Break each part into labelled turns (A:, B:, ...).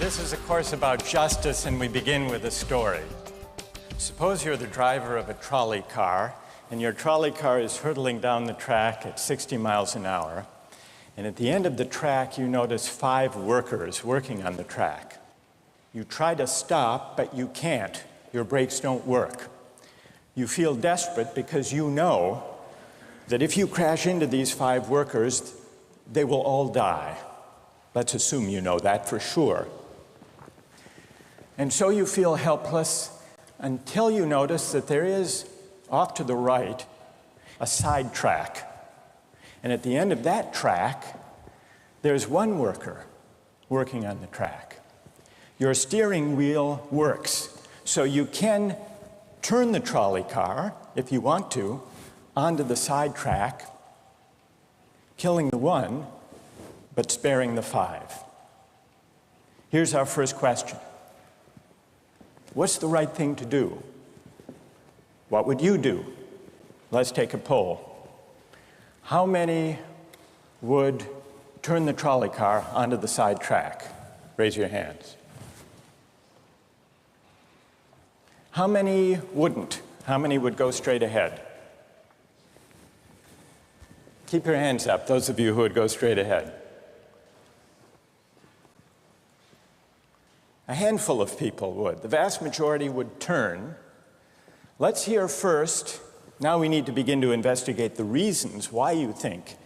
A: This is a course about justice, and we begin with a story. Suppose you're the driver of a trolley car, and your trolley car is hurtling down the track at 60 miles an hour, and at the end of the track, you notice 5 workers working on the track. You try to stop, but you can't. Your brakes don't work. You feel desperate because you know that if you crash into these 5 workers, they will all die. Let's assume you know that for sure. And so you feel helpless until you notice that there is, off to the right, a side track. And at the end of that track, there's one worker working on the track. Your steering wheel works, so you can turn the trolley car, if you want to, onto the side track, killing the one, but sparing the 5. Here's our first question. What's the right thing to do? What would you do? Let's take a poll. How many would turn the trolley car onto the side track? Raise your hands. How many wouldn't? How many would go straight ahead? Keep your hands up, those of you who would go straight ahead. A handful of people would. The vast majority would turn. Let's hear first. Now we need to begin to investigate the reasons why you think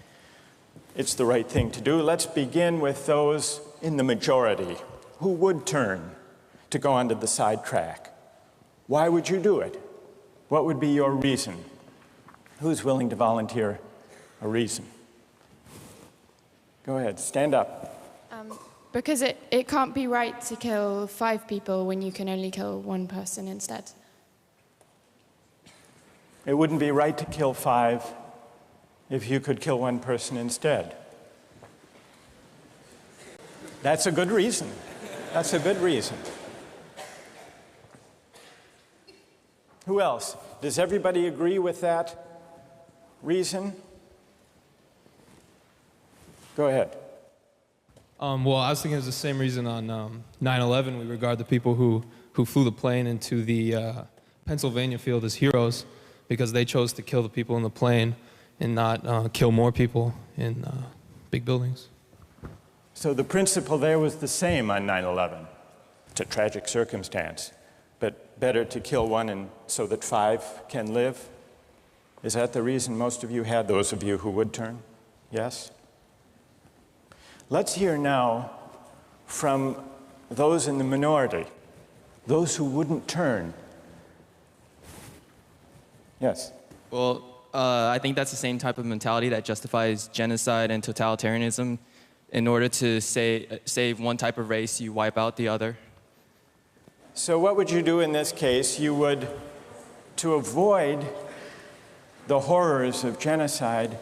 A: it's the right thing to do. Let's begin with those in the majority who would turn to go onto the side track. Why would you do it? What would be your reason? Who's willing to volunteer a reason? Go ahead, stand up.
B: Because it can't be right to kill 5 people when you can only kill 1 person instead.
A: It wouldn't be right to kill 5 if you could kill 1 person instead. That's a good reason. That's a good reason. Who else? Does everybody agree with that reason? Go ahead.
C: Well, I was thinking it was the same reason on 9/11. We regard the people who flew the plane into the Pennsylvania field as heroes because they chose to kill the people in the plane and not kill more people in big buildings.
A: So the principle there was the same on 9/11. It's a tragic circumstance, but better to kill 1 and so that 5 can live? Is that the reason most of you had, those of you who would turn? Yes? Let's hear now from those in the minority, those who wouldn't turn. Yes?
D: Well, I think that's the same type of mentality that justifies genocide and totalitarianism. In order to save one type of race, you wipe out the other.
A: So what would you do in this case? You would, to avoid the horrors of genocide,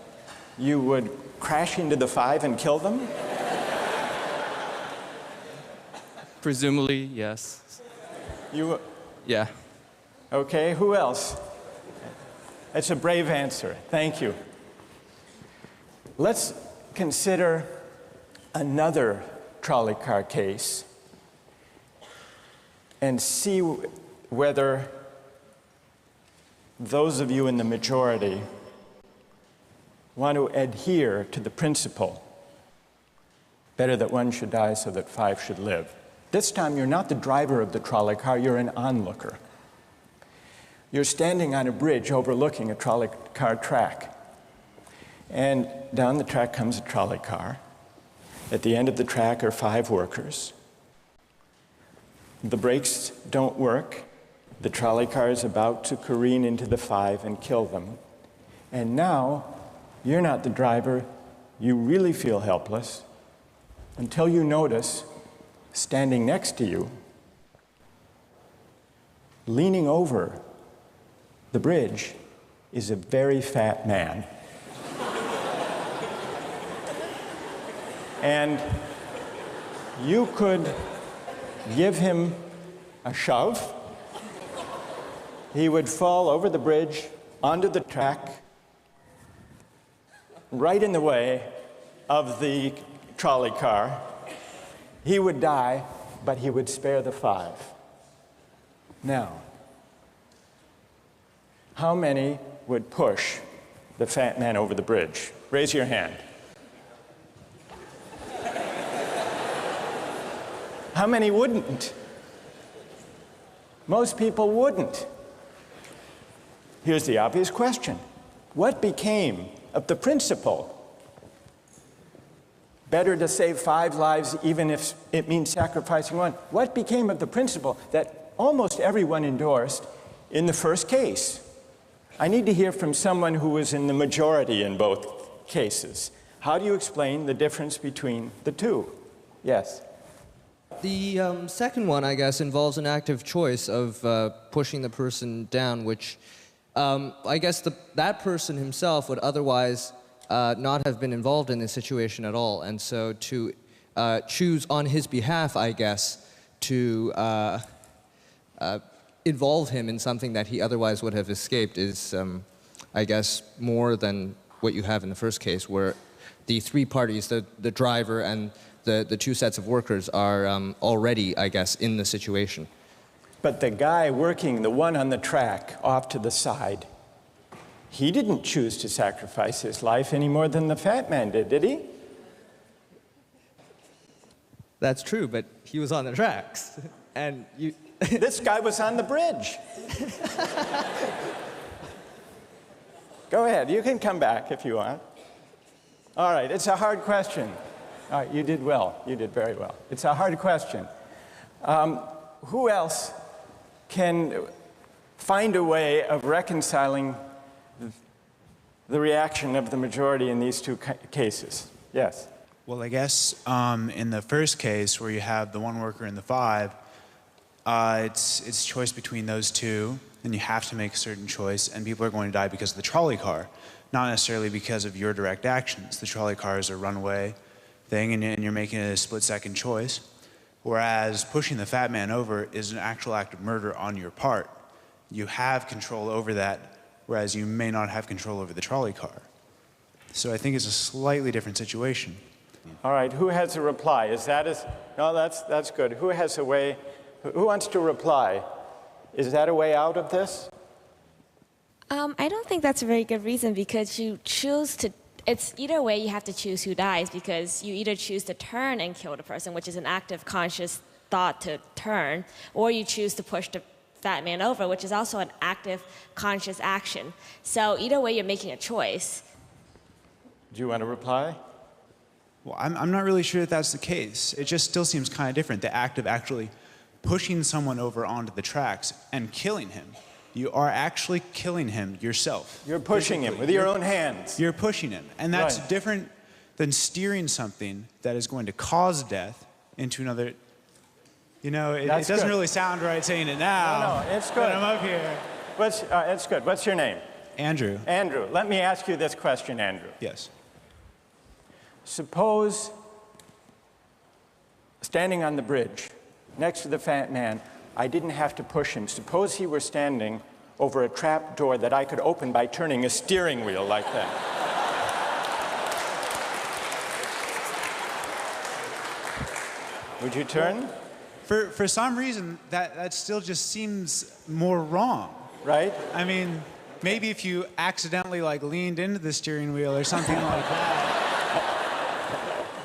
A: you would crash into the 5 and kill them?
D: Presumably, yes.
A: You?
D: Yeah.
A: Okay, who else? That's a brave answer. Thank you. Let's consider another trolley car case and see whether those of you in the majority want to adhere to the principle, better that 1 should die so that 5 should live. This time you're not the driver of the trolley car, you're an onlooker. You're standing on a bridge overlooking a trolley car track. And down the track comes a trolley car. At the end of the track are 5 workers. The brakes don't work. The trolley car is about to careen into the 5 and kill them. And now, you're not the driver. You really feel helpless until you notice, standing next to you, leaning over the bridge, is a very fat man. And you could give him a shove. He would fall over the bridge, onto the track, right in the way of the trolley car. He would die, but he would spare the 5. Now, how many would push the fat man over the bridge? Raise your hand. How many wouldn't? Most people wouldn't. Here's the obvious question. What became of the principle? Better to save 5 lives even if it means sacrificing 1. What became of the principle that almost everyone endorsed in the first case? I need to hear from someone who was in the majority in both cases. How do you explain the difference between the two? Yes?
E: The second one, I guess, involves an active choice of pushing the person down, which I guess that person himself would otherwise not have been involved in this situation at all. And so to choose on his behalf, I guess, to involve him in something that he otherwise would have escaped is, I guess, more than what you have in the first case, where the 3 parties, the driver and the 2 sets of workers, are already, I guess, in the situation.
A: But the guy working, the one on the track off to the side, he didn't choose to sacrifice his life any more than the fat man did he?
E: That's true, but he was on the tracks, and you...
A: This guy was on the bridge. Go ahead, you can come back if you want. All right, it's a hard question. All right, you did well. You did very well. It's a hard question. Who else can find a way of reconciling the reaction of the majority in these 2 cases? Yes?
F: Well, I guess in the first case, where you have the 1 worker and the 5, it's choice between those 2, and you have to make a certain choice, and people are going to die because of the trolley car, not necessarily because of your direct actions. The trolley car is a runaway thing, and you're making a split-second choice, whereas pushing the fat man over is an actual act of murder on your part. You have control over that, whereas you may not have control over the trolley car. So I think it's a slightly different situation.
A: All right, who has a reply? No, that's good. Who has a way? Who wants to reply? Is that a way out of this?
G: I don't think that's a very good reason, because you choose to, it's either way you have to choose who dies, because you either choose to turn and kill the person, which is an active conscious thought to turn, or you choose to push the fat man over, which is also an active conscious action. So either way you're making a choice.
A: Do you want to reply?
F: Well, I'm not really sure that that's the case. It just still seems kind of different, the act of actually pushing someone over onto the tracks and killing him. You are actually killing him yourself.
A: You're pushing him with your own hands.
F: You're pushing him. And that's
A: Right.
F: different than steering something that is going to cause death into another. You know, it doesn't
A: good.
F: really sound right saying it now.
A: No, it's good.
F: But I'm up here.
A: It's good. What's your name?
F: Andrew.
A: Andrew. Let me ask you this question, Andrew.
F: Yes.
A: Suppose standing on the bridge next to the fat man, I didn't have to push him. Suppose he were standing over a trap door that I could open by turning a steering wheel like that. Would you turn?
F: For some reason, that still just seems more wrong.
A: Right?
F: I mean, maybe if you accidentally like leaned into the steering wheel or something like that.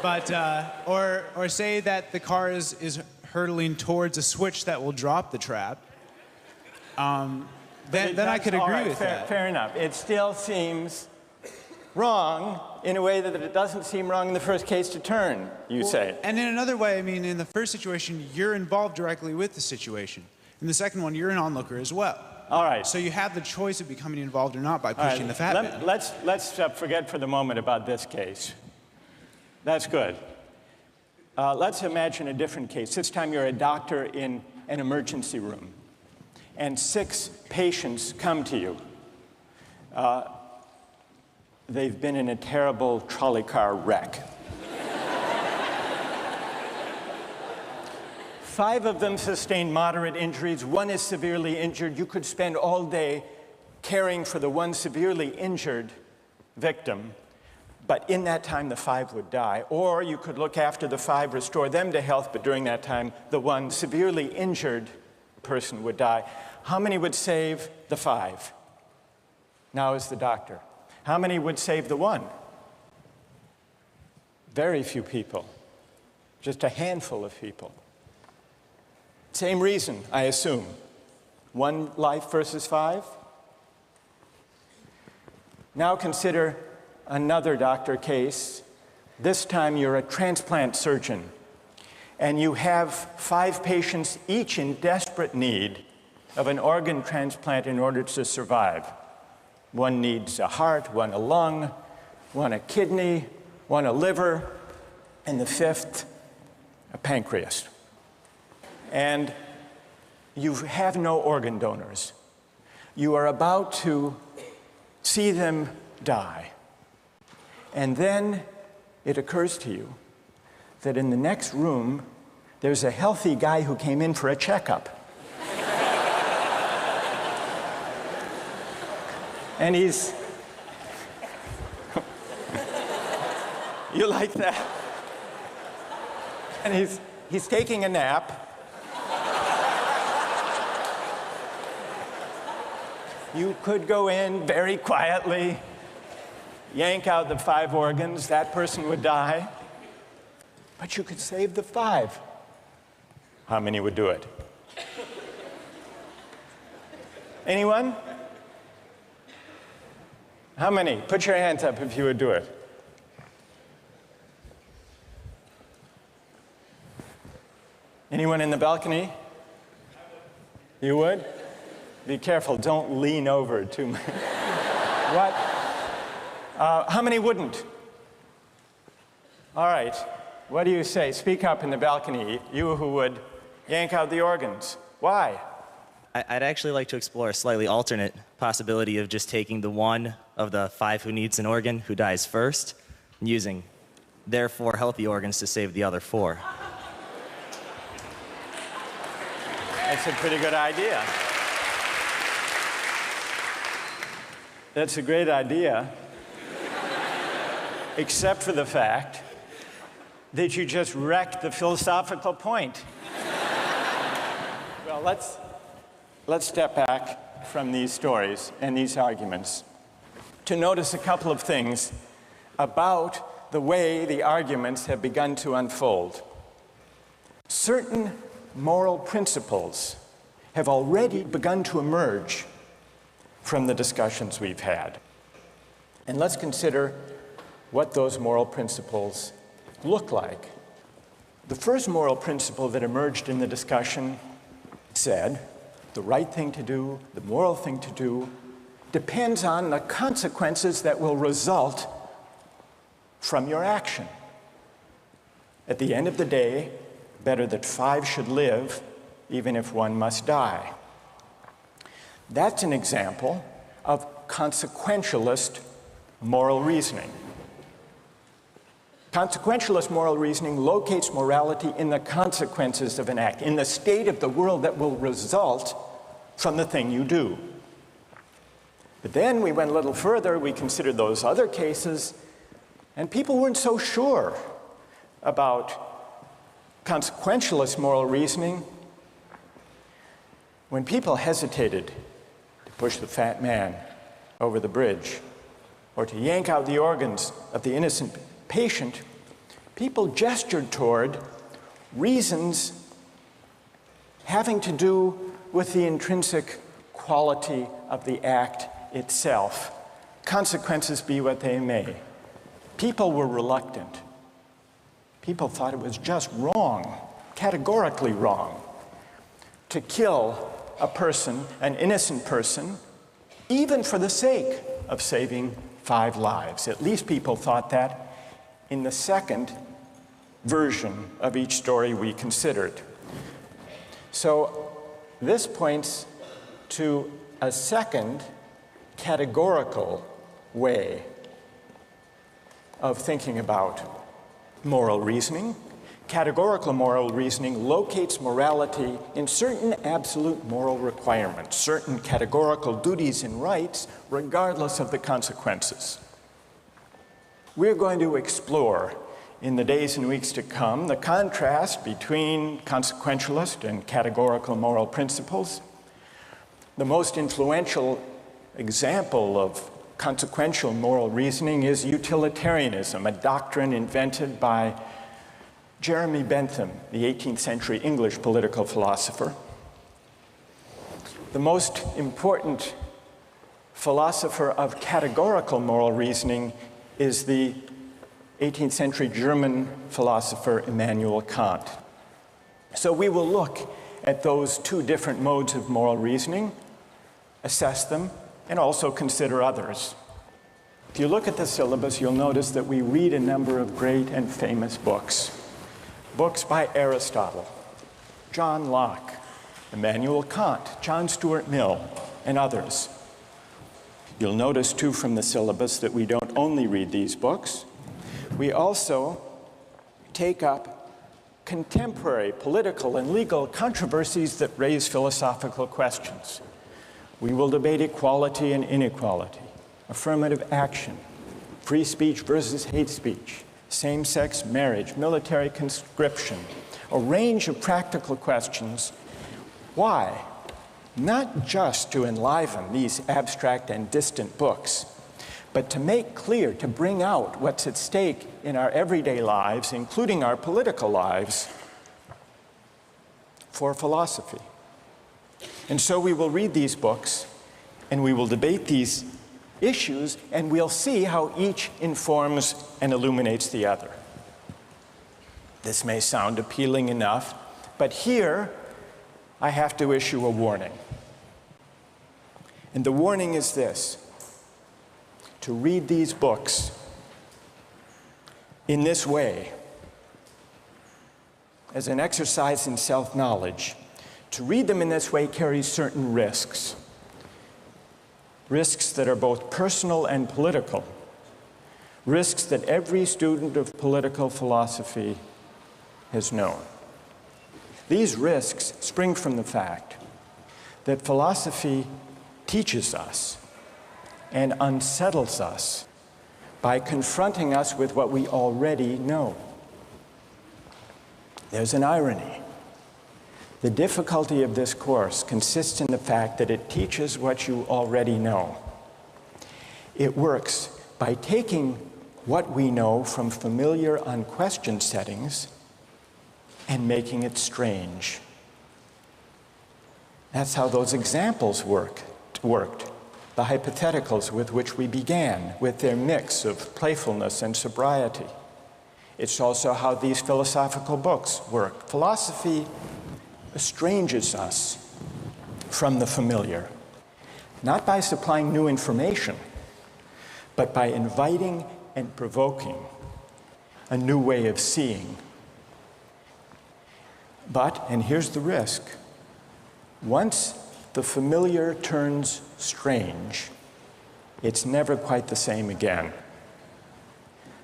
F: But or say that the car is hurtling towards a switch that will drop the trap. Then I could agree with that.
A: Fair enough. It still seems wrong in a way that it doesn't seem wrong in the first case to turn, you say.
F: And in another way, I mean, in the first situation, you're involved directly with the situation. In the second one, you're an onlooker as well.
A: All right.
F: So you have the choice of becoming involved or not by pushing the fat man.
A: Let's forget for the moment about this case. That's good. Let's imagine a different case. This time you're a doctor in an emergency room, and 6 patients come to you. They've been in a terrible trolley car wreck. 5 of them sustained moderate injuries. 1 is severely injured. You could spend all day caring for the 1 severely injured victim. but in that time the 5 would die. Or you could look after the 5, restore them to health, but during that time the 1 severely injured person would die. How many would save the 5? Now is the doctor. How many would save the 1? Very few people. Just a handful of people. Same reason, I assume. 1 life versus 5? Now consider another doctor case. This time you're a transplant surgeon, and you have 5 patients, each in desperate need of an organ transplant in order to survive. 1 needs a heart, 1 a lung, 1 a kidney, 1 a liver, and the 5th, a pancreas. And you have no organ donors. You are about to see them die. And then it occurs to you that in the next room, there's a healthy guy who came in for a checkup. And he's... You like that? And he's taking a nap. You could go in very quietly, yank out the 5 organs, that person would die, but you could save the 5. How many would do it? Anyone? How many? Put your hands up if you would do it. Anyone in the balcony? You would? Be careful, don't lean over too much. What? How many wouldn't? All right, what do you say? Speak up in the balcony, you who would yank out the organs. Why?
H: I'd actually like to explore a slightly alternate possibility of just taking the 1 of the 5 who needs an organ who dies first, and using their 4 healthy organs to save the other 4.
A: That's a pretty good idea. That's a great idea, except for the fact that you just wrecked the philosophical point. Well, let's step back from these stories and these arguments to notice a couple of things about the way the arguments have begun to unfold. Certain moral principles have already begun to emerge from the discussions we've had. And let's consider what those moral principles look like. The first moral principle that emerged in the discussion said, the right thing to do, the moral thing to do, depends on the consequences that will result from your action. At the end of the day, better that 5 should live, even if 1 must die. That's an example of consequentialist moral reasoning. Consequentialist moral reasoning locates morality in the consequences of an act, in the state of the world that will result from the thing you do. But then we went a little further, we considered those other cases, and people weren't so sure about consequentialist moral reasoning. When people hesitated to push the fat man over the bridge or to yank out the organs of the innocent patient, people gestured toward reasons having to do with the intrinsic quality of the act itself, consequences be what they may. People were reluctant. People thought it was just wrong, categorically wrong, to kill a person, an innocent person, even for the sake of saving 5 lives. At least people thought that in the second version of each story we considered. So this points to a second categorical way of thinking about moral reasoning. Categorical moral reasoning locates morality in certain absolute moral requirements, certain categorical duties and rights, regardless of the consequences. We're going to explore in the days and weeks to come the contrast between consequentialist and categorical moral principles. The most influential example of consequential moral reasoning is utilitarianism, a doctrine invented by Llegiermי Bentham, the 18th century English political philosopher. The most important philosopher of categorical moral reasoning is the 18th century German philosopher Immanuel Kant. So we will look at those two different modes of moral reasoning, assess them, and also consider others. If you look at the syllabus, you'll notice that we read a number of great and famous books. Books by Aristotle, John Locke, Immanuel Kant, John Stuart Mill, and others. You'll notice, too, from the syllabus that we don't only read these books, we also take up contemporary political and legal controversies that raise philosophical questions. We will debate equality and inequality, affirmative action, free speech versus hate speech, same-sex marriage, military conscription, a range of practical questions. Why? Not just to enliven these abstract and distant books, but to make clear, to bring out what's at stake in our everyday lives, including our political lives, for philosophy. And so we will read these books, and we will debate these issues, and we'll see how each informs and illuminates the other. This may sound appealing enough, but here I have to issue a warning. And the warning is this: to read these books in this way, as an exercise in self-knowledge, to read them in this way carries certain risks. Risks that are both personal and political. Risks that every student of political philosophy has known. These risks spring from the fact that philosophy teaches us and unsettles us by confronting us with what we already know. There's an irony. The difficulty of this course consists in the fact that it teaches what you already know. It works by taking what we know from familiar, unquestioned settings and making it strange. That's how those examples worked. The hypotheticals with which we began, with their mix of playfulness and sobriety. It's also how these philosophical books work. Philosophy estranges us from the familiar, not by supplying new information, but by inviting and provoking a new way of seeing. But, and here's the risk, once the familiar turns strange, it's never quite the same again.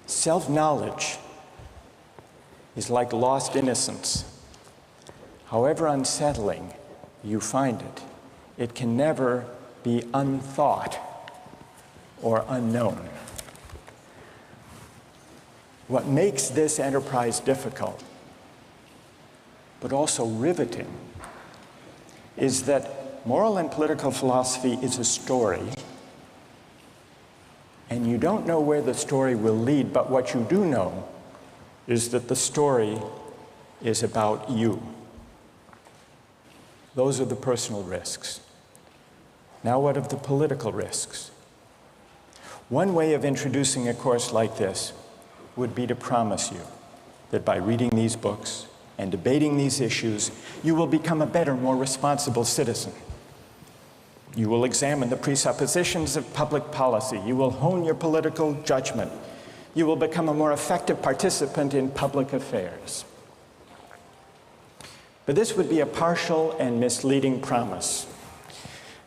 A: Self-knowledge is like lost innocence. However unsettling you find it, it can never be unthought or unknown. What makes this enterprise difficult, but also riveting, is that moral and political philosophy is a story, and you don't know where the story will lead, but what you do know is that the story is about you. Those are the personal risks. Now, what of the political risks? One way of introducing a course like this would be to promise you that by reading these books and debating these issues, you will become a better, more responsible citizen. You will examine the presuppositions of public policy. You will hone your political judgment. You will become a more effective participant in public affairs. But this would be a partial and misleading promise.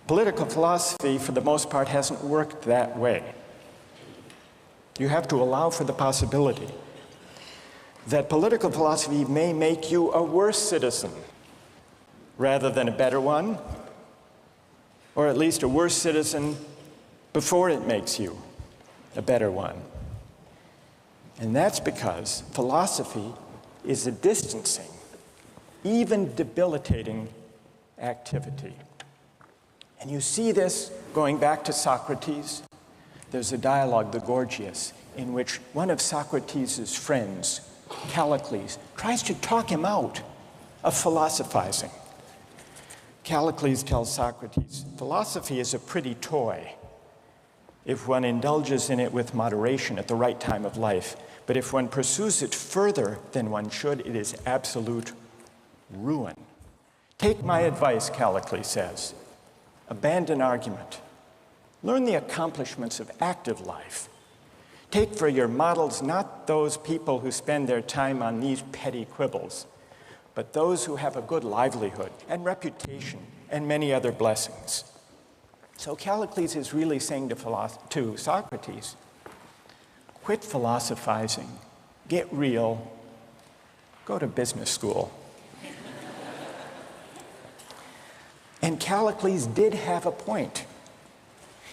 A: Political philosophy, for the most part, hasn't worked that way. You have to allow for the possibility that political philosophy may make you a worse citizen rather than a better one, or at least a worse citizen before it makes you a better one. And that's because philosophy is a distancing, even debilitating activity. And you see this going back to Socrates. There's a dialogue, the Gorgias, in which one of Socrates' friends, Callicles, tries to talk him out of philosophizing. Callicles tells Socrates, philosophy is a pretty toy if one indulges in it with moderation at the right time of life. But if one pursues it further than one should, it is absolute ruin. Take my advice, Callicles says. Abandon argument. Learn the accomplishments of active life. Take for your models not those people who spend their time on these petty quibbles, but those who have a good livelihood and reputation and many other blessings. So Callicles is really saying to Socrates, quit philosophizing, get real, go to business school. And Callicles did have a point.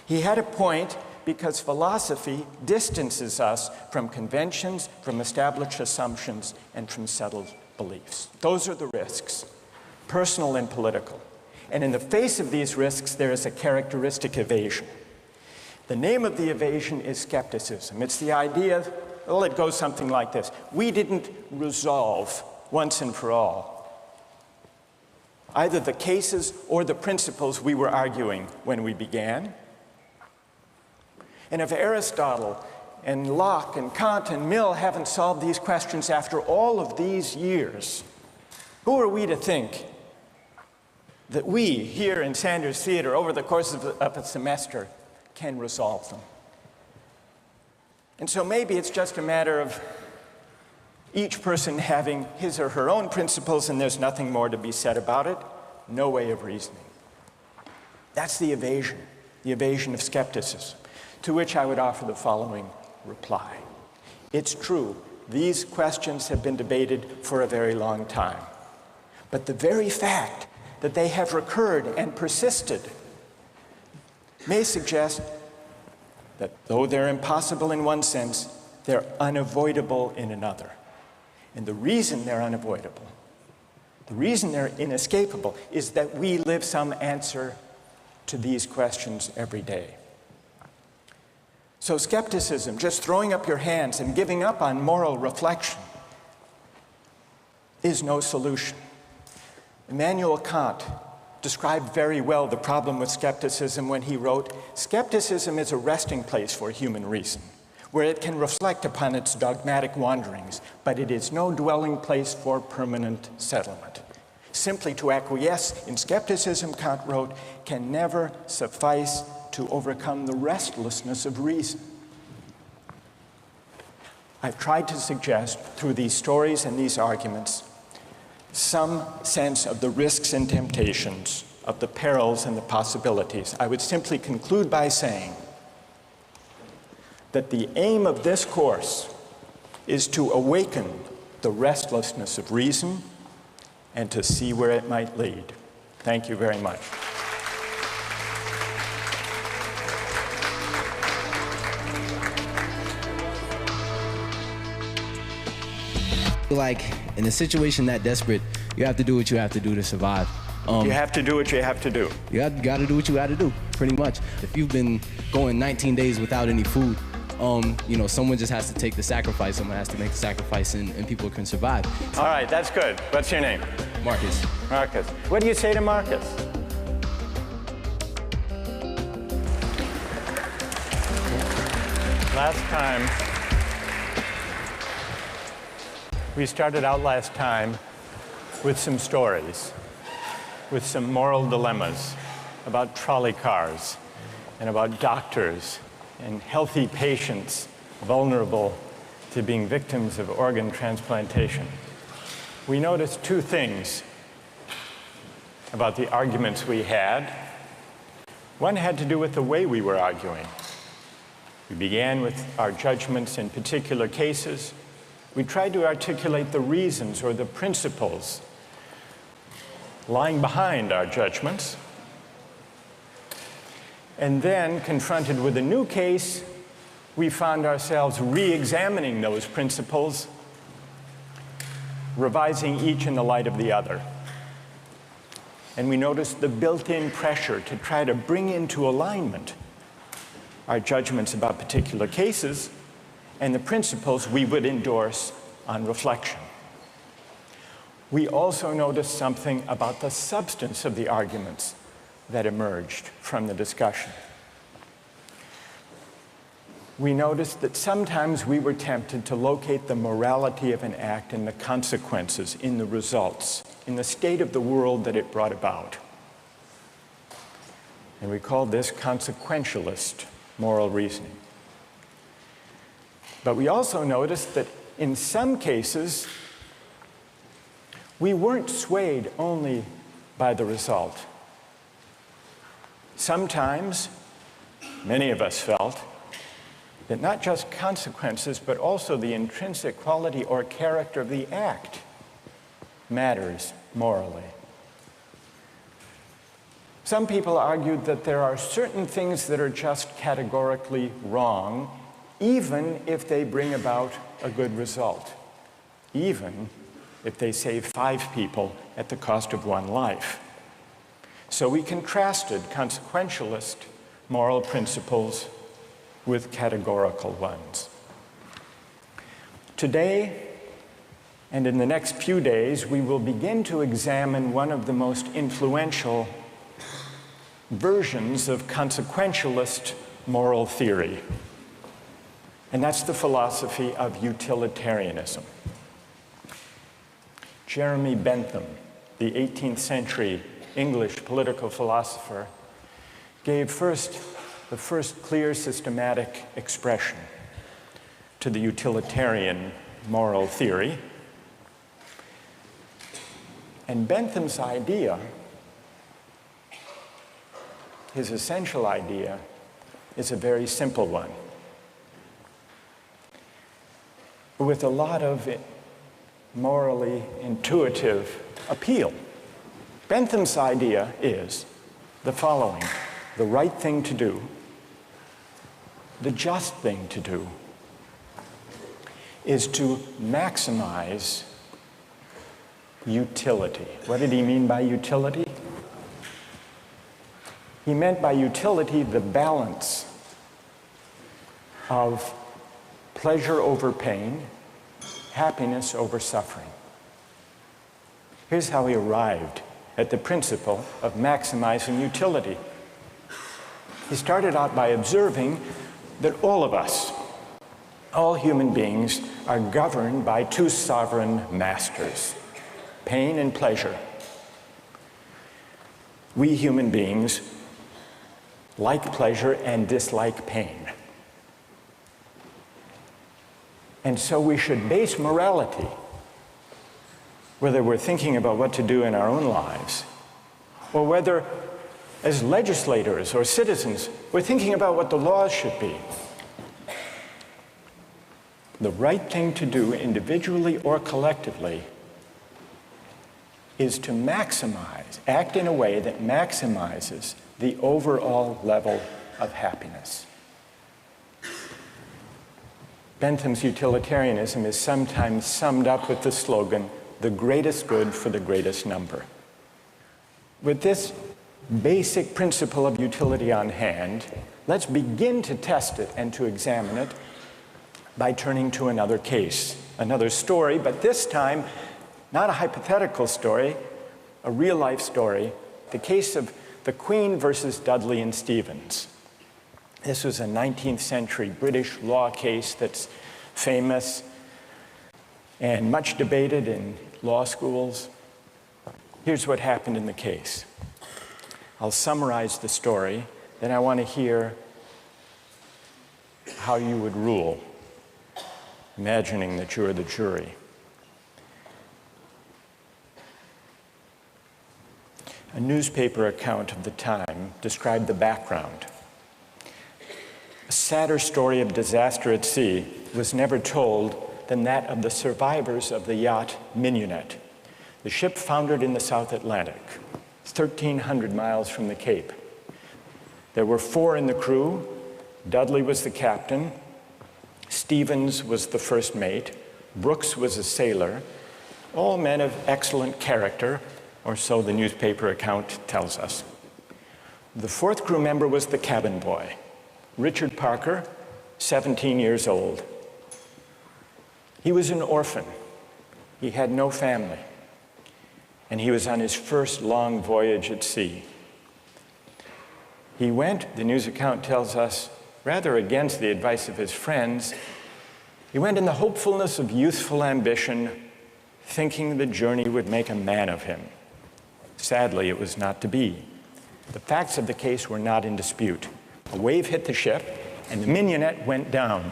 A: He had a point because philosophy distances us from conventions, from established assumptions, and from settled beliefs. Those are the risks, personal and political. And in the face of these risks, there is a characteristic evasion. The name of the evasion is skepticism. It's the idea, well, it goes something like this. We didn't resolve once and for all either the cases or the principles we were arguing when we began. And if Aristotle and Locke and Kant and Mill haven't solved these questions after all of these years, who are we to think that we here in Sanders Theater over the course of a semester can resolve them? And so maybe it's just a matter of each person having his or her own principles and there's nothing more to be said about it. No way of reasoning. That's the evasion of skepticism, to which I would offer the following reply. It's true, these questions have been debated for a very long time. But the very fact that they have recurred and persisted may suggest that though they're impossible in one sense, they're unavoidable in another. And the reason they're unavoidable, the reason they're inescapable, is that we live some answer to these questions every day. So skepticism, just throwing up your hands and giving up on moral reflection, is no solution. Immanuel Kant described very well the problem with skepticism when he wrote, "Skepticism is a resting place for human reason, where it can reflect upon its dogmatic wanderings, but it is no dwelling place for permanent settlement. Simply to acquiesce in skepticism," Kant wrote, "can never suffice to overcome the restlessness of reason." I've tried to suggest through these stories and these arguments some sense of the risks and temptations, of the perils and the possibilities. I would simply conclude by saying that the aim of this course is to awaken the restlessness of reason and to see where it might lead. Thank you very much.
I: Like, in a situation that desperate, you have to do what you have to do to survive.
A: You have to do what you have to do.
I: You got to do what you got to do, pretty much. If you've been going 19 days without any food, you know, someone just has to take the sacrifice. Someone has to make the sacrifice, and people can survive.
A: All right, that's good. What's your name?
I: Marcus.
A: Marcus. What do you say to Marcus? Last time, we started out last time with some stories, with some moral dilemmas about trolley cars and about doctors and healthy patients vulnerable to being victims of organ transplantation. We noticed two things about the arguments we had. One had to do with the way we were arguing. We began with our judgments in particular cases. We tried to articulate the reasons or the principles lying behind our judgments. And then, confronted with a new case, we found ourselves re-examining those principles, revising each in the light of the other. And we noticed the built-in pressure to try to bring into alignment our judgments about particular cases and the principles we would endorse on reflection. We also noticed something about the substance of the arguments that emerged from the discussion. We noticed that sometimes we were tempted to locate the morality of an act in the consequences, in the results, in the state of the world that it brought about. And we called this consequentialist moral reasoning. But we also noticed that in some cases, we weren't swayed only by the result. Sometimes, many of us felt that not just consequences, but also the intrinsic quality or character of the act matters morally. Some people argued that there are certain things that are just categorically wrong, even if they bring about a good result, even if they save 5 people at the cost of 1 life. So we contrasted consequentialist moral principles with categorical ones. Today, and in the next few days, we will begin to examine one of the most influential versions of consequentialist moral theory, and that's the philosophy of utilitarianism. Jeremy Bentham, the 18th century English political philosopher, gave the first clear systematic expression to the utilitarian moral theory. And Bentham's idea, his essential idea, is a very simple one, with a lot of morally intuitive appeal. Bentham's idea is the following: the right thing to do, the just thing to do, is to maximize utility. What did he mean by utility? He meant by utility the balance of pleasure over pain, happiness over suffering. Here's how he arrived at the principle of maximizing utility. He started out by observing that all of us, all human beings, are governed by 2 sovereign masters, pain and pleasure. We human beings like pleasure and dislike pain. And so we should base morality, whether we're thinking about what to do in our own lives, or whether as legislators or citizens we're thinking about what the laws should be. The right thing to do individually or collectively is to maximize, act in a way that maximizes the overall level of happiness. Bentham's utilitarianism is sometimes summed up with the slogan, "the greatest good for the greatest number." With this basic principle of utility on hand, let's begin to test it and to examine it by turning to another case, another story, but this time not a hypothetical story, a real-life story, the case of the Queen versus Dudley and Stevens. This was a 19th century British law case that's famous and much debated in law schools. Here's what happened in the case. I'll summarize the story, then I want to hear how you would rule, imagining that you're the jury. A newspaper account of the time described the background. A sadder story of disaster at sea was never told than that of the survivors of the yacht Mignonette. The ship foundered in the South Atlantic, 1,300 miles from the Cape. There were 4 in the crew. Dudley was the captain. Stevens was the first mate. Brooks was a sailor. All men of excellent character, or so the newspaper account tells us. The fourth crew member was the cabin boy, Richard Parker, 17 years old. He was an orphan. He had no family. And he was on his first long voyage at sea. He went, the news account tells us, rather against the advice of his friends. He went in the hopefulness of youthful ambition, thinking the journey would make a man of him. Sadly, it was not to be. The facts of the case were not in dispute. A wave hit the ship, and the mignonette went down.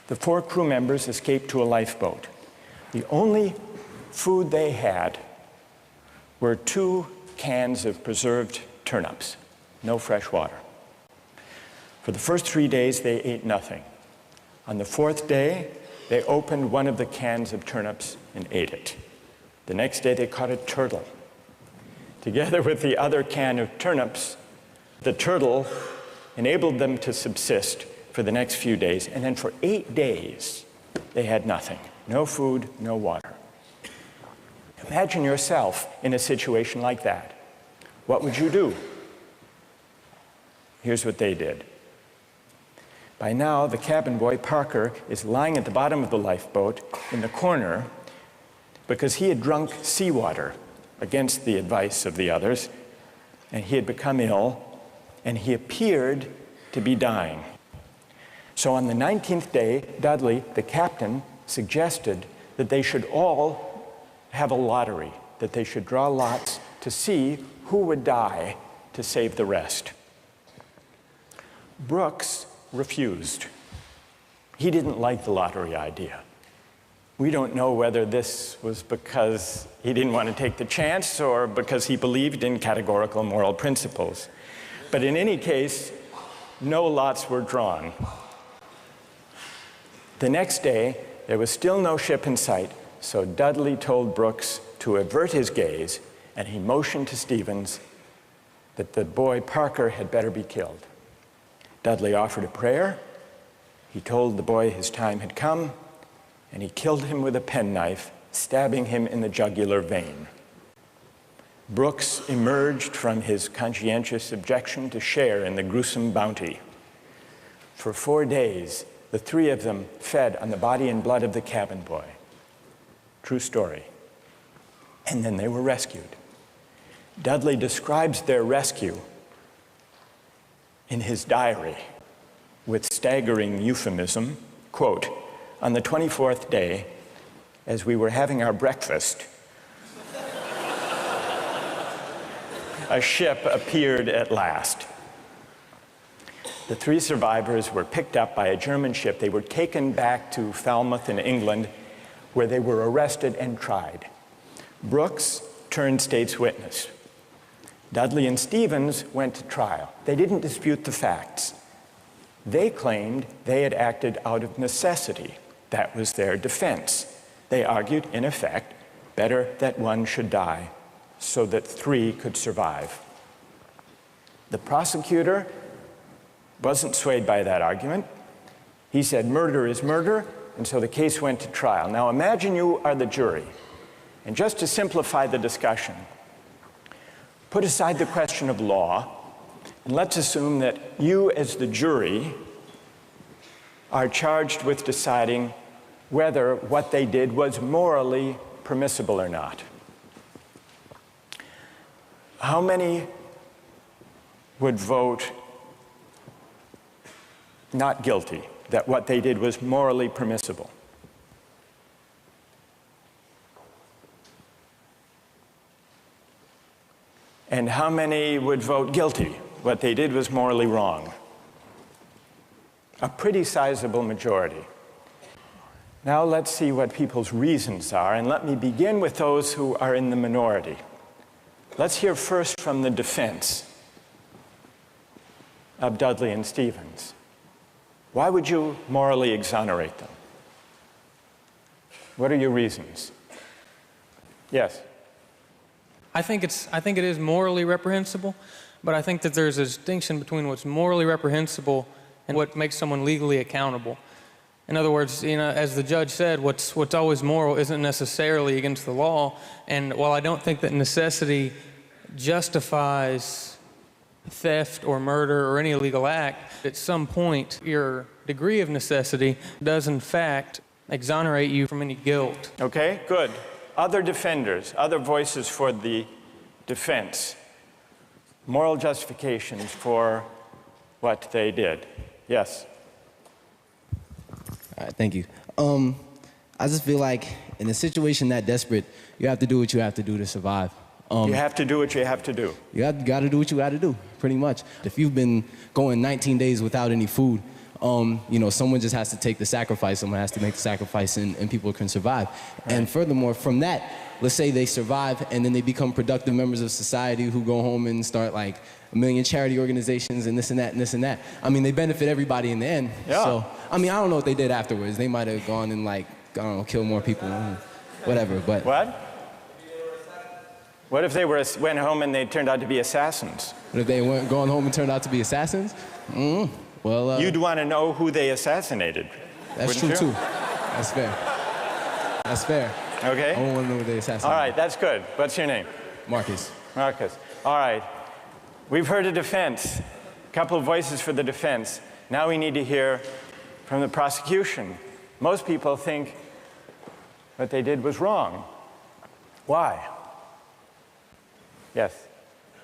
A: The four crew members escaped to a lifeboat. The only food they had were 2 cans of preserved turnips, no fresh water. For the first 3 days, they ate nothing. On the 4th day, they opened one of the cans of turnips and ate it. The next day, they caught a turtle. Together with the other can of turnips, the turtle enabled them to subsist for the next few days, and then for 8 days, they had nothing. No food, no water. Imagine yourself in a situation like that. What would you do? Here's what they did. By now, the cabin boy, Parker, is lying at the bottom of the lifeboat in the corner because he had drunk seawater against the advice of the others, and he had become ill, and he appeared to be dying. So on the 19th day, Dudley, the captain, suggested that they should all have a lottery, that they should draw lots to see who would die to save the rest. Brooks refused. He didn't like the lottery idea. We don't know whether this was because he didn't want to take the chance or because he believed in categorical moral principles. But in any case, no lots were drawn. The next day, there was still no ship in sight, so Dudley told Brooks to avert his gaze, and he motioned to Stevens that the boy Parker had better be killed. Dudley offered a prayer. He told the boy his time had come, and he killed him with a penknife, stabbing him in the jugular vein. Brooks emerged from his conscientious objection to share in the gruesome bounty. For 4 days, the 3 of them fed on the body and blood of the cabin boy. True story. And then they were rescued. Dudley describes their rescue in his diary with staggering euphemism, quote, "On the 24th day, as we were having our breakfast, a ship appeared at last. The 3 survivors were picked up by a German ship. They were taken back to Falmouth in England, where they were arrested and tried. Brooks turned state's witness. Dudley and Stevens went to trial. They didn't dispute the facts. They claimed they had acted out of necessity. That was their defense. They argued, in effect, better that one should die so that 3 could survive. The prosecutor wasn't swayed by that argument. He said murder is murder, and so the case went to trial. Now imagine you are the jury, and just to simplify the discussion, put aside the question of law, and let's assume that you as the jury are charged with deciding whether what they did was morally permissible or not. How many would vote not guilty, that what they did was morally permissible? And how many would vote guilty, what they did was morally wrong? A pretty sizable majority. Now let's see what people's reasons are, and let me begin with those who are in the minority. Let's hear first from the defense of Dudley and Stevens. Why would you morally exonerate them? What are your reasons? Yes?
J: I think it is morally reprehensible, but I think that there's a distinction between what's morally reprehensible and what makes someone legally accountable. In other words, you know, as the judge said, what's always moral isn't necessarily against the law. And while I don't think that necessity justifies theft or murder or any illegal act, at some point your degree of necessity does in fact exonerate you from any guilt.
A: Okay, good. Other defenders, other voices for the defense, moral justifications for what they did. Yes?
I: All right, thank you. I just feel like in a situation that desperate, you have to do what you have to do to survive.
A: You have to do what you have to do.
I: You got to do what you got to do, pretty much. If you've been going 19 days without any food, you know, someone just has to take the sacrifice, someone has to make the sacrifice, and people can survive. Right. And furthermore, from that, let's say they survive and then they become productive members of society who go home and start like a million charity organizations and this and that and this and that. I mean, they benefit everybody in the end.
A: Yeah.
I: So, I mean, I don't know what they did afterwards. They might have gone and like, I don't know, kill more people, whatever, but.
A: What? What if they went home and they turned out to be assassins?
I: What if they went gone home and turned out to be assassins? Well,
A: you'd want to know who they assassinated.
I: That's true, too. That's fair. That's fair.
A: Okay.
I: I want to know who they assassinated.
A: All right, that's good. What's your name?
I: Marcus.
A: Marcus. All right. We've heard a defense, a couple of voices for the defense. Now we need to hear from the prosecution. Most people think what they did was wrong. Why? Yes.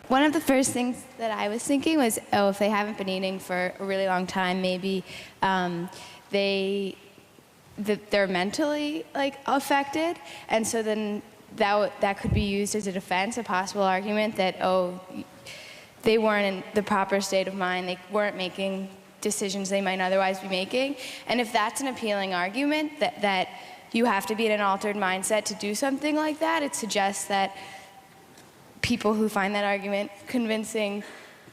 K: One of the first things that I was thinking was, oh, if they haven't been eating for a really long time, maybe they're mentally like affected, and so then that could be used as a defense, a possible argument that, oh, they weren't in the proper state of mind, they weren't making decisions they might otherwise be making. And if that's an appealing argument, that you have to be in an altered mindset to do something like that, it suggests that people who find that argument convincing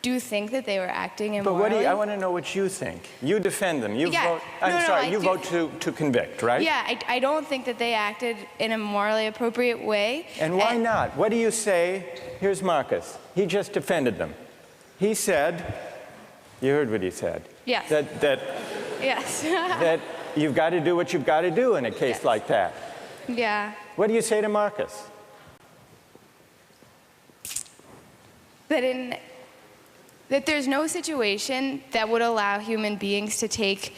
K: do think that they were acting immorally.
A: But I want to know what you think. You defend them. You vote. You vote to convict, right?
K: Yeah, I don't think that they acted in a morally appropriate way.
A: And why not? What do you say? Here's Marcus. He just defended them. He said, you heard what he said.
K: Yes. Yes.
A: That you've got to do what you've got to do in a case like that.
K: Yeah.
A: What do you say to Marcus?
K: That there's no situation that would allow human beings to take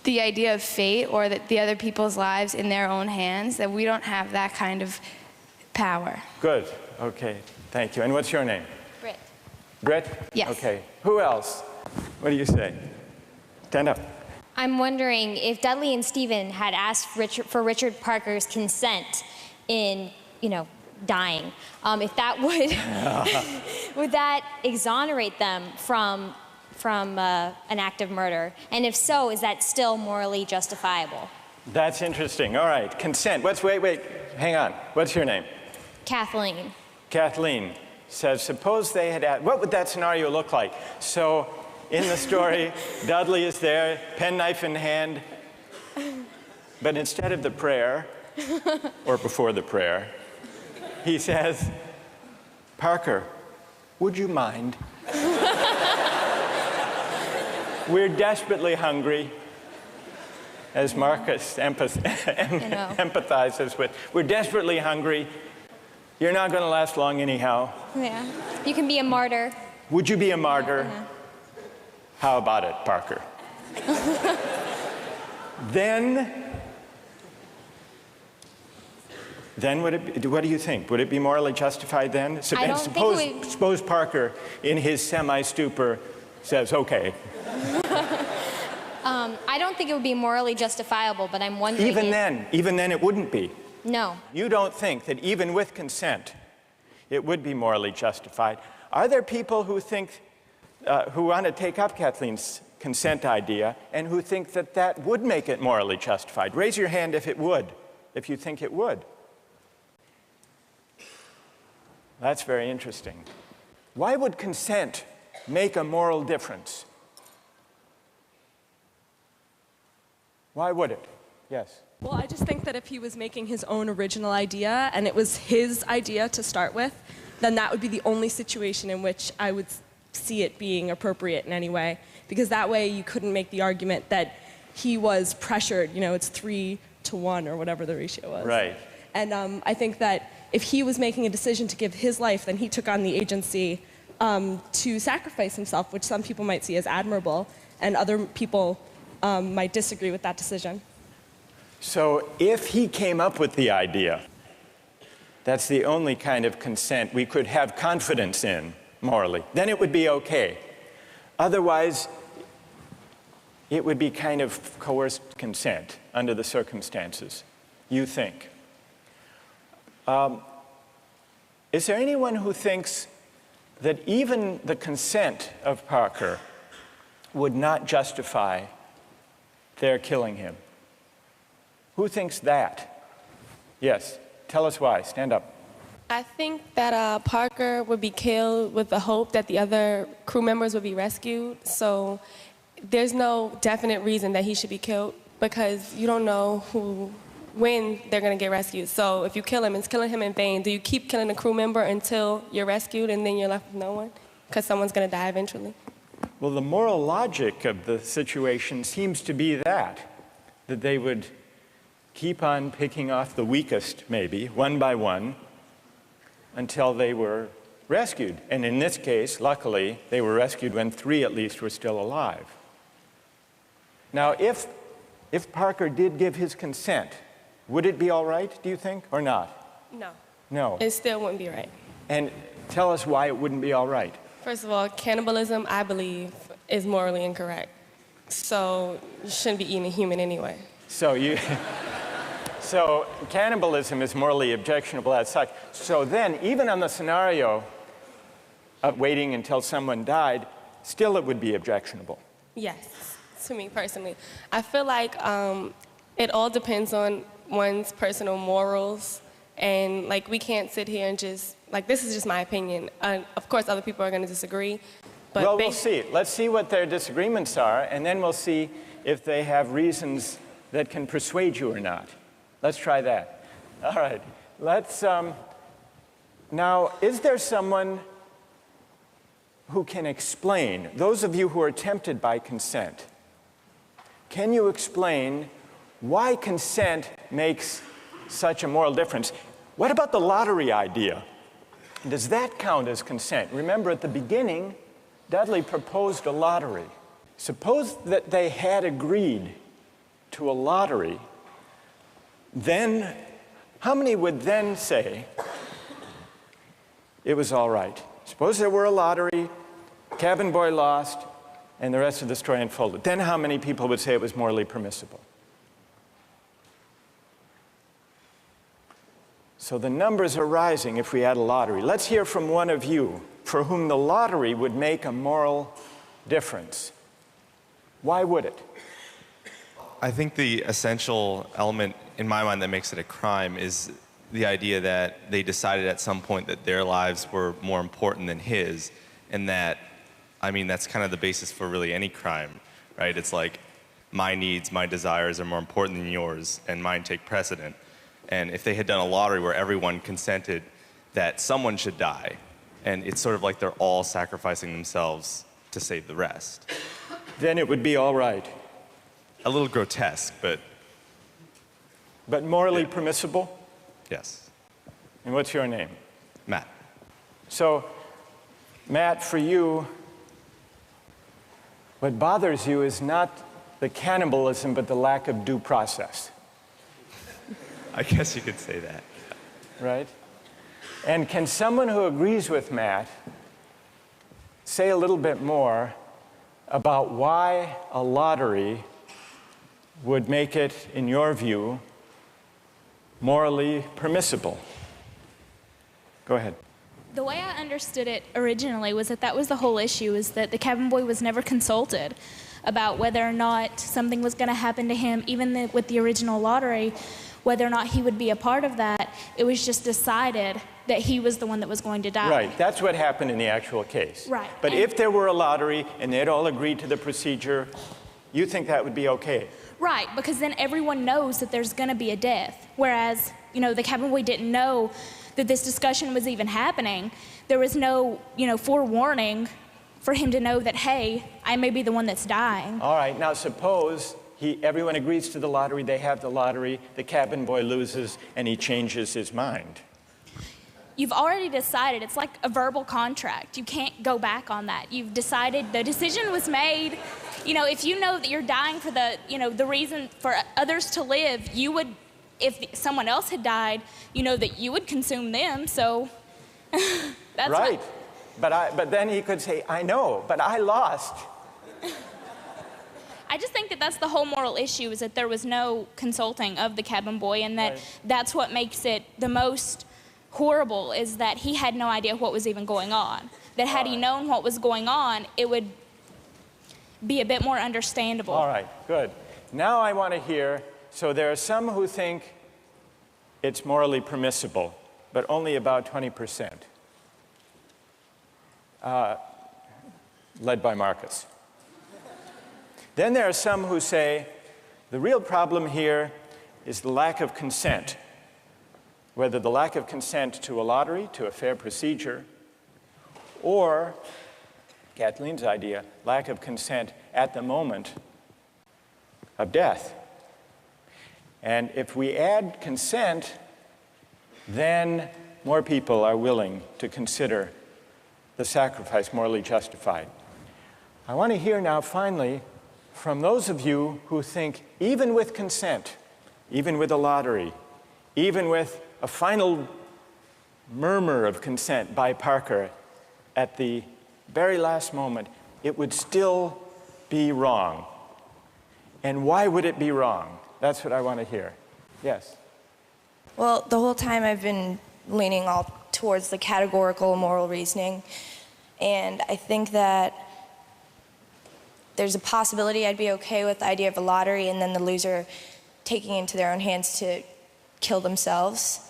K: the idea of fate or that the other people's lives in their own hands, that we don't have that kind of power.
A: Good. Okay. Thank you. And what's your name?
K: Britt.
A: Britt?
K: Yes.
A: Okay. Who else? What do you say? Stand up.
L: I'm wondering if Dudley and Stephen had asked for Richard Parker's consent in, dying, if that would that exonerate them from an act of murder? And if so, is that still morally justifiable?
A: That's interesting. All right, consent. Wait, hang on. What's your name?
L: Kathleen.
A: Kathleen says, suppose they had asked, what would that scenario look like? So in the story, Dudley is there, penknife in hand, but instead of the prayer, or before the prayer, he says, Parker, would you mind? We're desperately hungry, as Marcus empathizes with. We're desperately hungry. You're not going to last long anyhow.
L: Yeah. You can be a martyr.
A: Would you be a martyr?
L: Yeah.
A: How about it, Parker? Then what do you think? Would it be morally justified then? Suppose Parker, in his semi-stupor, says, okay.
L: I don't think it would be morally justifiable, but I'm wondering
A: even then it wouldn't be.
L: No.
A: You don't think that even with consent, it would be morally justified. Are there people who think, who want to take up Kathleen's consent idea and who think that that would make it morally justified? Raise your hand if it would, if you think it would. That's very interesting. Why would consent make a moral difference? Why would it? Yes.
M: Well, I just think that if he was making his own original idea and it was his idea to start with, then that would be the only situation in which I would see it being appropriate in any way, because that way you couldn't make the argument that he was pressured, it's 3-to-1 or whatever the ratio was.
A: Right.
M: And I think that if he was making a decision to give his life, then he took on the agency to sacrifice himself, which some people might see as admirable, and other people might disagree with that decision.
A: So if he came up with the idea, that's the only kind of consent we could have confidence in morally, then it would be okay. Otherwise, it would be kind of coerced consent under the circumstances, you think. Is there anyone who thinks that even the consent of Parker would not justify their killing him? Who thinks that? Yes, tell us why. Stand up.
N: I think that Parker would be killed with the hope that the other crew members would be rescued. So there's no definite reason that he should be killed because you don't know when they're going to get rescued. So if you kill him, it's killing him in vain. Do you keep killing a crew member until you're rescued and then you're left with no one? Because someone's going to die eventually.
A: Well, the moral logic of the situation seems to be that they would keep on picking off the weakest, maybe, one by one, until they were rescued. And in this case, luckily, they were rescued when 3 at least were still alive. Now, if Parker did give his consent, would it be all right, do you think, or not?
N: No.
A: No.
N: It still wouldn't be right.
A: And tell us why it wouldn't be all right.
N: First of all, cannibalism, I believe, is morally incorrect. So you shouldn't be eating a human anyway.
A: So cannibalism is morally objectionable as such. So then, even on the scenario of waiting until someone died, still it would be objectionable.
N: Yes, to me personally. I feel like it all depends on one's personal morals, and like we can't sit here and just, like this is just my opinion. Of course, other people are going to disagree. But
A: well, we'll see. Let's see what their disagreements are, and then we'll see if they have reasons that can persuade you or not. Let's try that. All right. Let's, now, is there someone who can explain, those of you who are tempted by consent, can you explain why consent makes such a moral difference? What about the lottery idea? Does that count as consent? Remember, at the beginning, Dudley proposed a lottery. Suppose that they had agreed to a lottery, then how many would then say it was all right? Suppose there were a lottery, cabin boy lost, and the rest of the story unfolded. Then how many people would say it was morally permissible? So the numbers are rising if we had a lottery. Let's hear from one of you for whom the lottery would make a moral difference. Why would it?
O: I think the essential element in my mind that makes it a crime is the idea that they decided at some point that their lives were more important than his, and that, I mean, that's kind of the basis for really any crime, right? It's like my needs, my desires are more important than yours, and mine take precedent. And if they had done a lottery where everyone consented that someone should die, and it's sort of like they're all sacrificing themselves to save the rest.
A: Then it would be all right.
O: A little grotesque, but...
A: But morally permissible?
O: Yes.
A: And what's your name?
O: Matt.
A: So, Matt, for you, what bothers you is not the cannibalism, but the lack of due process.
O: I guess you could say that.
A: Right? And can someone who agrees with Matt say a little bit more about why a lottery would make it, in your view, morally permissible? Go ahead.
P: The way I understood it originally was that was the whole issue, is that the cabin boy was never consulted about whether or not something was going to happen to him, even with the original lottery, whether or not he would be a part of that. It was just decided that he was the one that was going to die.
A: Right, that's what happened in the actual case.
P: Right.
A: But if there were a lottery and they'd all agreed to the procedure, you think that would be okay?
P: Right, because then everyone knows that there's going to be a death. Whereas, the cabin boy didn't know that this discussion was even happening. There was no, forewarning for him to know that, hey, I may be the one that's dying.
A: All right, now suppose everyone agrees to the lottery, they have the lottery, the cabin boy loses, and he changes his mind.
P: You've already decided. It's like a verbal contract. You can't go back on that. You've decided, the decision was made. You know, if you know that you're dying for the reason for others to live, you would, if someone else had died, you know that you would consume them, so that's
A: right. But then he could say, I know, but I lost.
P: I just think that that's the whole moral issue, is that there was no consulting of the cabin boy, and that that's what makes it the most horrible, is that he had no idea what was even going on. That had he known what was going on, it would be a bit more understandable.
A: All right, good. Now I want to hear, so there are some who think it's morally permissible, but only about 20%, led by Marcus. Then there are some who say the real problem here is the lack of consent, whether the lack of consent to a lottery, to a fair procedure, or, Kathleen's idea, lack of consent at the moment of death. And if we add consent, then more people are willing to consider the sacrifice morally justified. I want to hear now, finally, from those of you who think even with consent, even with a lottery, even with a final murmur of consent by Parker at the very last moment, it would still be wrong. And why would it be wrong? That's what I want to hear. Yes?
Q: Well, the whole time I've been leaning all towards the categorical moral reasoning, and I think that there's a possibility I'd be okay with the idea of a lottery and then the loser taking it into their own hands to kill themselves,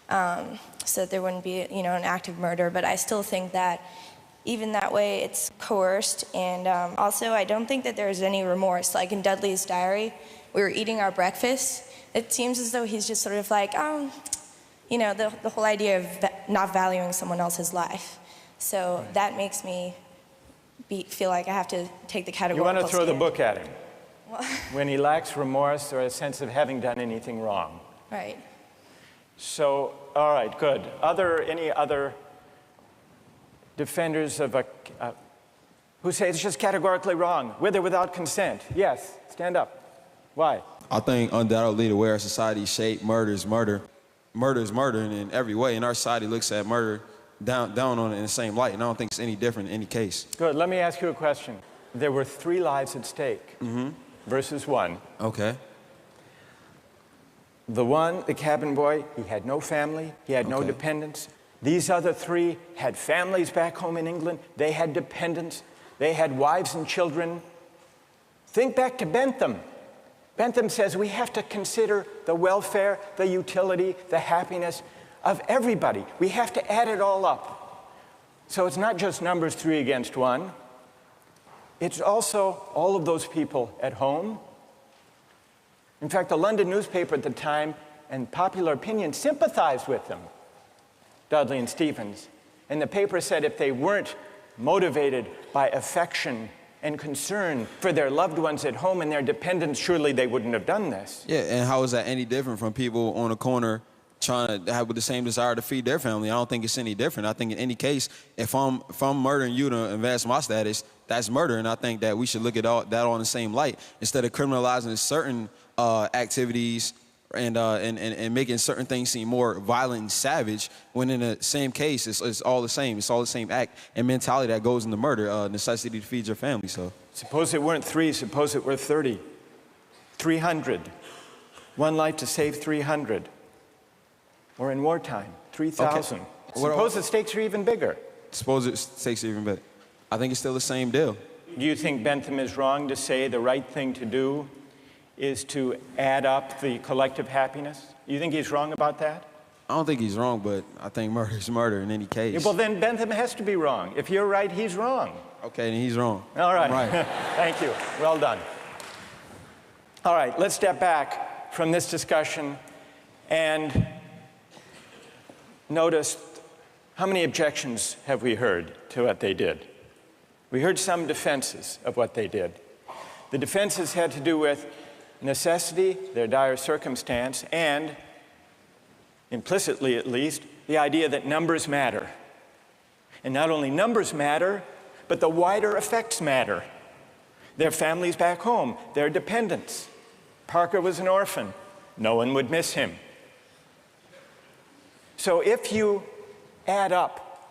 Q: so that there wouldn't be, an act of murder. But I still think that even that way it's coerced, and also I don't think that there's any remorse. Like in Dudley's diary, we were eating our breakfast. It seems as though he's just sort of like, the whole idea of not valuing someone else's life. So that makes me feel like I have to take the categorical
A: You want to throw the
Q: stand.
A: book at him when he lacks remorse or a sense of having done anything wrong.
Q: Right.
A: So, all right, good. Any other defenders of who say it's just categorically wrong, with or without consent? Yes, stand up. Why?
R: I think undoubtedly the way our society is shaped, murder is murder. Murder is murder in every way, and our society looks at murder down on it in the same light, and I don't think it's any different in any case.
A: Good. Let me ask you a question. There were 3 lives at stake versus 1.
R: Okay.
A: The cabin boy, he had no family, he had no dependents. These other 3 had families back home in England, they had dependents, they had wives and children. Think back to Bentham. Bentham says we have to consider the welfare, the utility, the happiness of everybody. We have to add it all up. So it's not just numbers 3 against 1. It's also all of those people at home. In fact, the London newspaper at the time and popular opinion sympathized with them, Dudley and Stevens. And the paper said if they weren't motivated by affection and concern for their loved ones at home and their dependents, surely they wouldn't have done this.
R: Yeah, and how is that any different from people on the corner trying to have the same desire to feed their family? I don't think it's any different. I think in any case, if I'm murdering you to advance my status, that's murder, and I think that we should look at that all in the same light instead of criminalizing certain activities and making certain things seem more violent and savage, when in the same case, it's all the same. It's all the same act and mentality that goes into murder, necessity to feed your family. So
A: suppose it weren't 3, suppose it were 30, 300. 1 life to save 300. Or in wartime, 3,000.
R: Okay.
A: Suppose the stakes are even bigger.
R: Suppose the stakes are even bigger. I think it's still the same deal.
A: Do you think Bentham is wrong to say the right thing to do is to add up the collective happiness? You think he's wrong about that?
R: I don't think he's wrong, but I think murder is murder in any case.
A: Yeah, well, then Bentham has to be wrong. If you're right, he's wrong.
R: Okay, then he's wrong.
A: All right.
R: Right.
A: Thank you. Well done. All right, let's step back from this discussion and notice how many objections have we heard to what they did. We heard some defenses of what they did. The defenses had to do with necessity, their dire circumstance, and, implicitly at least, the idea that numbers matter. And not only numbers matter, but the wider effects matter. Their families back home, their dependents. Parker was an orphan. No one would miss him. So if you add up,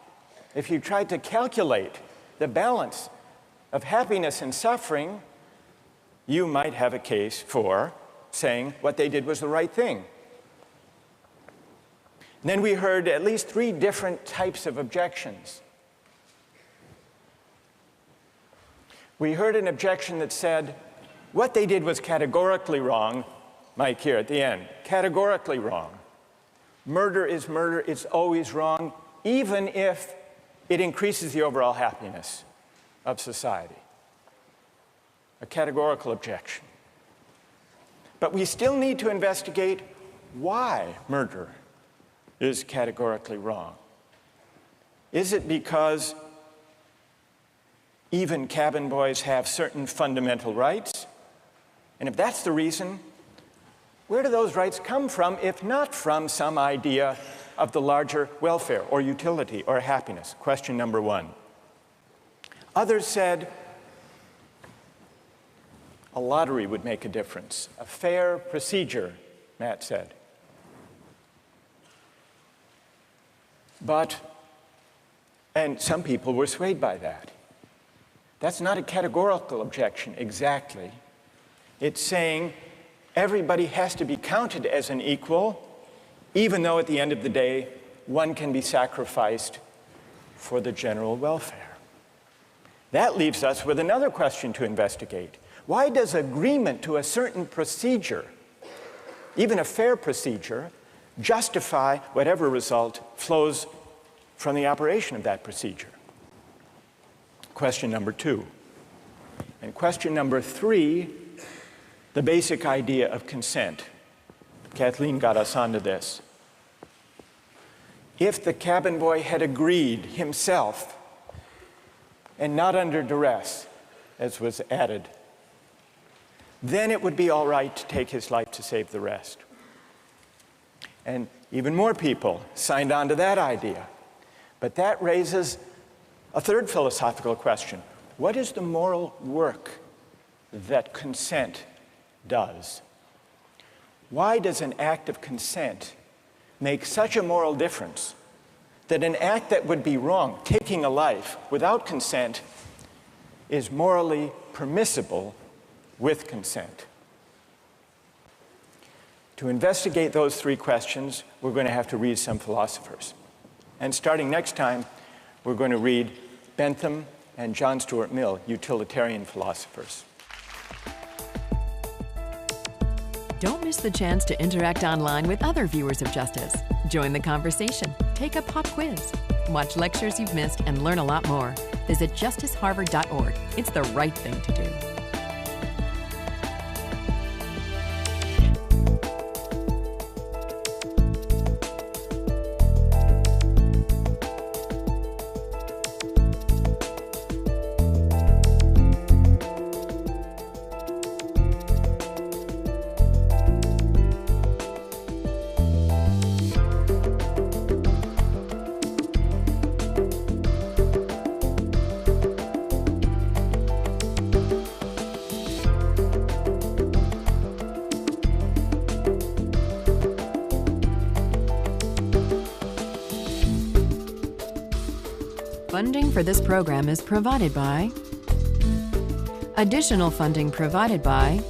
A: if you try to calculate the balance of happiness and suffering, you might have a case for saying what they did was the right thing. And then we heard at least 3 different types of objections. We heard an objection that said, what they did was categorically wrong. Mike here at the end, categorically wrong. Murder is murder, it's always wrong, even if it increases the overall happiness of society. A categorical objection. But we still need to investigate why murder is categorically wrong. Is it because even cabin boys have certain fundamental rights? And if that's the reason, where do those rights come from, if not from some idea of the larger welfare or utility or happiness? Question number 1. Others said a lottery would make a difference, a fair procedure, Matt said. And some people were swayed by that. That's not a categorical objection exactly. It's saying everybody has to be counted as an equal, even though at the end of the day, one can be sacrificed for the general welfare. That leaves us with another question to investigate. Why does agreement to a certain procedure, even a fair procedure, justify whatever result flows from the operation of that procedure? Question number 2. And question number 3, the basic idea of consent. Kathleen got us onto this. If the cabin boy had agreed himself, and not under duress, as was added, then it would be all right to take his life to save the rest. And even more people signed on to that idea. But that raises a third philosophical question. What is the moral work that consent does? Why does an act of consent make such a moral difference that an act that would be wrong, taking a life without consent, is morally permissible with consent? To investigate those 3 questions, we're going to have to read some philosophers. And starting next time, we're going to read Bentham and John Stuart Mill, utilitarian philosophers.
S: Don't miss the chance to interact online with other viewers of Justice. Join the conversation, take a pop quiz, watch lectures you've missed, and learn a lot more. Visit justiceharvard.org. It's the right thing to do. Funding for this program is provided by... Additional funding provided by